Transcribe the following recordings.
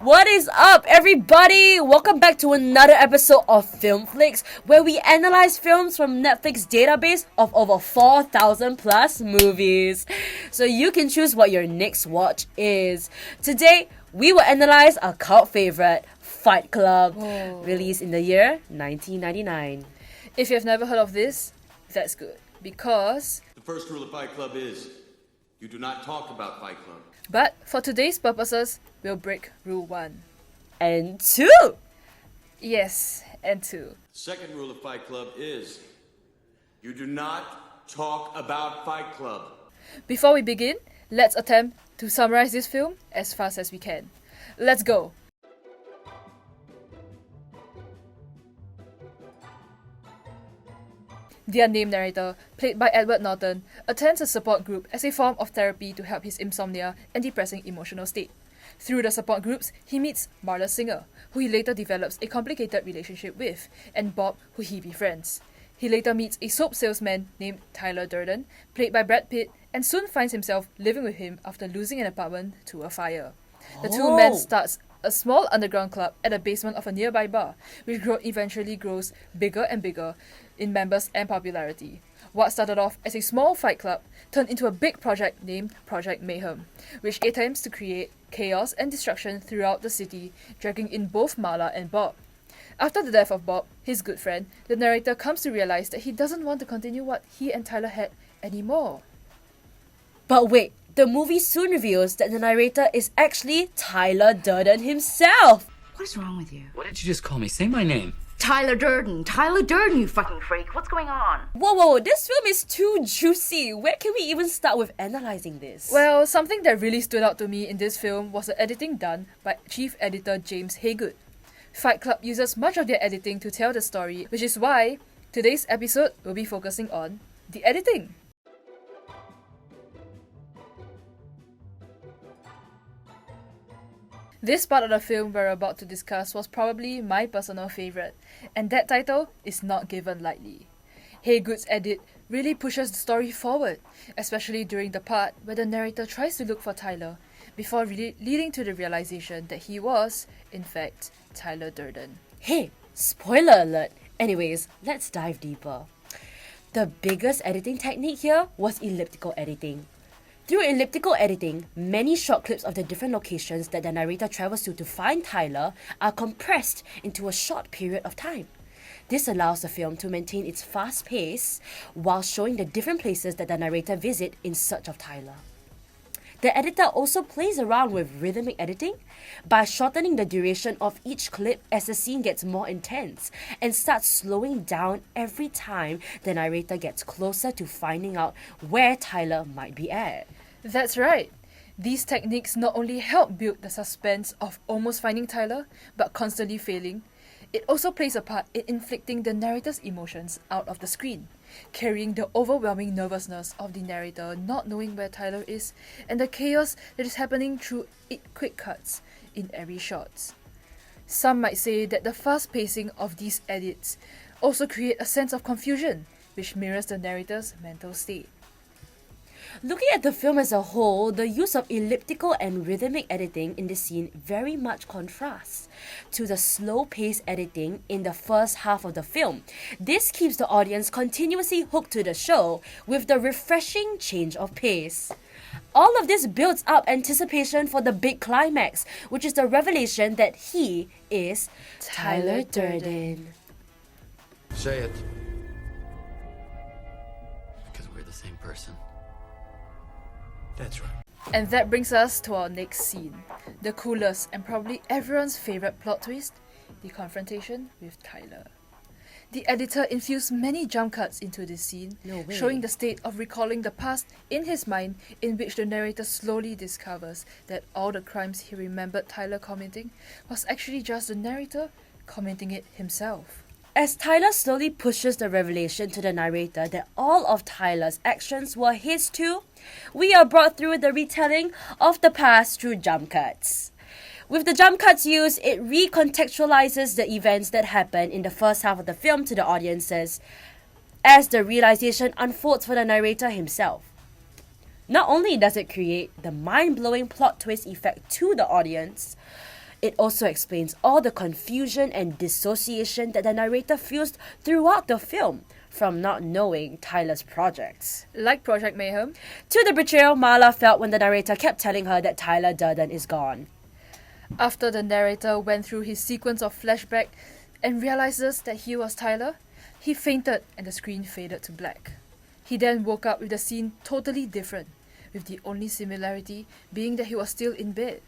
What is up, everybody? Welcome back to another episode of Filmflix, where we analyze films from Netflix database of over 4,000 plus movies. So you can choose what your next watch is. Today, we will analyze a cult favorite, Fight Club, released in the year 1999. If you have never heard of this, that's good, because... The first rule of Fight Club is, you do not talk about Fight Club. But for today's purposes, we'll break rule 1. And 2! Yes, and 2. The second rule of Fight Club is, you do not talk about Fight Club. Before we begin, let's attempt to summarize this film as fast as we can. Let's go! The unnamed narrator, played by Edward Norton, attends a support group as a form of therapy to help his insomnia and depressing emotional state. Through the support groups, he meets Marla Singer, who he later develops a complicated relationship with, and Bob, who he befriends. He later meets a soap salesman named Tyler Durden, played by Brad Pitt, and soon finds himself living with him after losing an apartment to a fire. The two men starts a small underground club at the basement of a nearby bar, which eventually grows bigger and bigger in members and popularity. What started off as a small fight club turned into a big project named Project Mayhem, which attempts to create chaos and destruction throughout the city, dragging in both Marla and Bob. After the death of Bob, his good friend, the narrator comes to realize that he doesn't want to continue what he and Tyler had anymore. But wait, the movie soon reveals that the narrator is actually Tyler Durden himself. What is wrong with you? What did you just call me? Say my name. Tyler Durden, you fucking freak. What's going on? Whoa, this film is too juicy. Where can we even start with analyzing this? Well, something that really stood out to me in this film was the editing done by chief editor James Haygood. Fight Club uses much of their editing to tell the story, which is why today's episode will be focusing on the editing. This part of the film we're about to discuss was probably my personal favourite, and that title is not given lightly. Haygood's edit really pushes the story forward, especially during the part where the narrator tries to look for Tyler, before leading to the realization that he was, in fact, Tyler Durden. Hey, spoiler alert. Anyways, let's dive deeper. The biggest editing technique here was elliptical editing. Through elliptical editing, many short clips of the different locations that the narrator travels to find Tyler are compressed into a short period of time. This allows the film to maintain its fast pace while showing the different places that the narrator visits in search of Tyler. The editor also plays around with rhythmic editing by shortening the duration of each clip as the scene gets more intense and starts slowing down every time the narrator gets closer to finding out where Tyler might be at. That's right. These techniques not only help build the suspense of almost finding Tyler, but constantly failing. It also plays a part in inflicting the narrator's emotions out of the screen, carrying the overwhelming nervousness of the narrator not knowing where Tyler is and the chaos that is happening through quick cuts in every shot. Some might say that the fast pacing of these edits also create a sense of confusion, which mirrors the narrator's mental state. Looking at the film as a whole, the use of elliptical and rhythmic editing in the scene very much contrasts to the slow-paced editing in the first half of the film. This keeps the audience continuously hooked to the show with the refreshing change of pace. All of this builds up anticipation for the big climax, which is the revelation that he is Tyler Durden. Say it. Because we're the same person. That's right. And that brings us to our next scene, the coolest and probably everyone's favourite plot twist, the confrontation with Tyler. The editor infused many jump cuts into this scene, showing the state of recalling the past in his mind, in which the narrator slowly discovers that all the crimes he remembered Tyler committing was actually just the narrator committing it himself. As Tyler slowly pushes the revelation to the narrator that all of Tyler's actions were his too, we are brought through the retelling of the past through jump cuts. With the jump cuts used, it recontextualizes the events that happened in the first half of the film to the audiences as the realization unfolds for the narrator himself. Not only does it create the mind-blowing plot twist effect to the audience, It also explains all the confusion and dissociation that the narrator feels throughout the film from not knowing Tyler's projects. Like Project Mayhem, To the betrayal Marla felt when the narrator kept telling her that Tyler Durden is gone. after the narrator went through his sequence of flashback and realizes that he was Tyler, he fainted and the screen faded to black. He then woke up with the scene totally different, with the only similarity being that he was still in bed.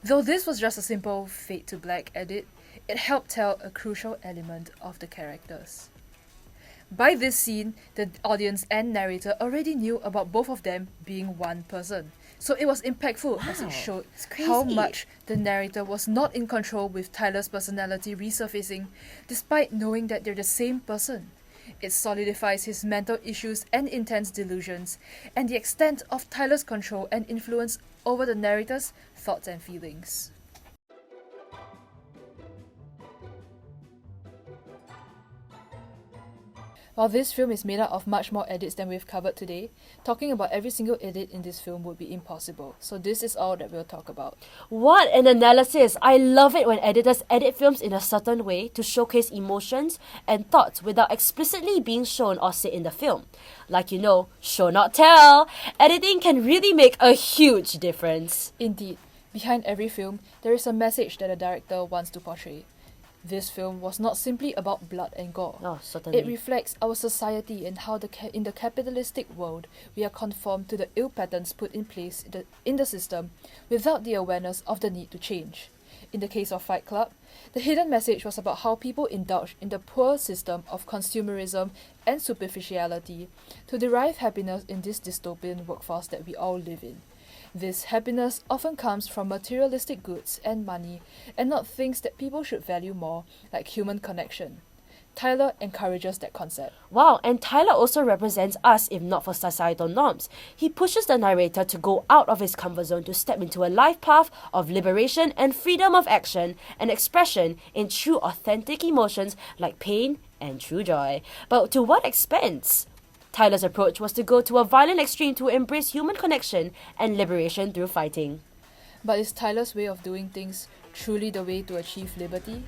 Though this was just a simple fade to black edit, it helped tell a crucial element of the characters. By this scene, the audience and narrator already knew about both of them being one person. So it was impactful as it showed it's how crazy. much the narrator was not in control with Tyler's personality resurfacing, despite knowing that they're the same person. It solidifies his mental issues and intense delusions, and the extent of Tyler's control and influence over the narrator's thoughts and feelings. While this film is made up of much more edits than we've covered today, talking about every single edit in this film would be impossible, so this is all that we'll talk about. What an analysis! I love it when editors edit films in a certain way to showcase emotions and thoughts without explicitly being shown or said in the film. Like show not tell. Editing can really make a huge difference. Indeed, behind every film, there is a message that a director wants to portray. This film was not simply about blood and gore. Oh, certainly. It reflects our society and how in the capitalistic world, we are conformed to the ill patterns put in place in the system without the awareness of the need to change. In the case of Fight Club, the hidden message was about how people indulge in the poor system of consumerism and superficiality to derive happiness in this dystopian workforce that we all live in. This happiness often comes from materialistic goods and money, and not things that people should value more, like human connection. Tyler encourages that concept. Wow, and Tyler also represents us if not for societal norms. He pushes the narrator to go out of his comfort zone to step into a life path of liberation and freedom of action and expression in true authentic emotions like pain and true joy. But to what expense? Tyler's approach was to go to a violent extreme to embrace human connection and liberation through fighting. But is Tyler's way of doing things truly the way to achieve liberty?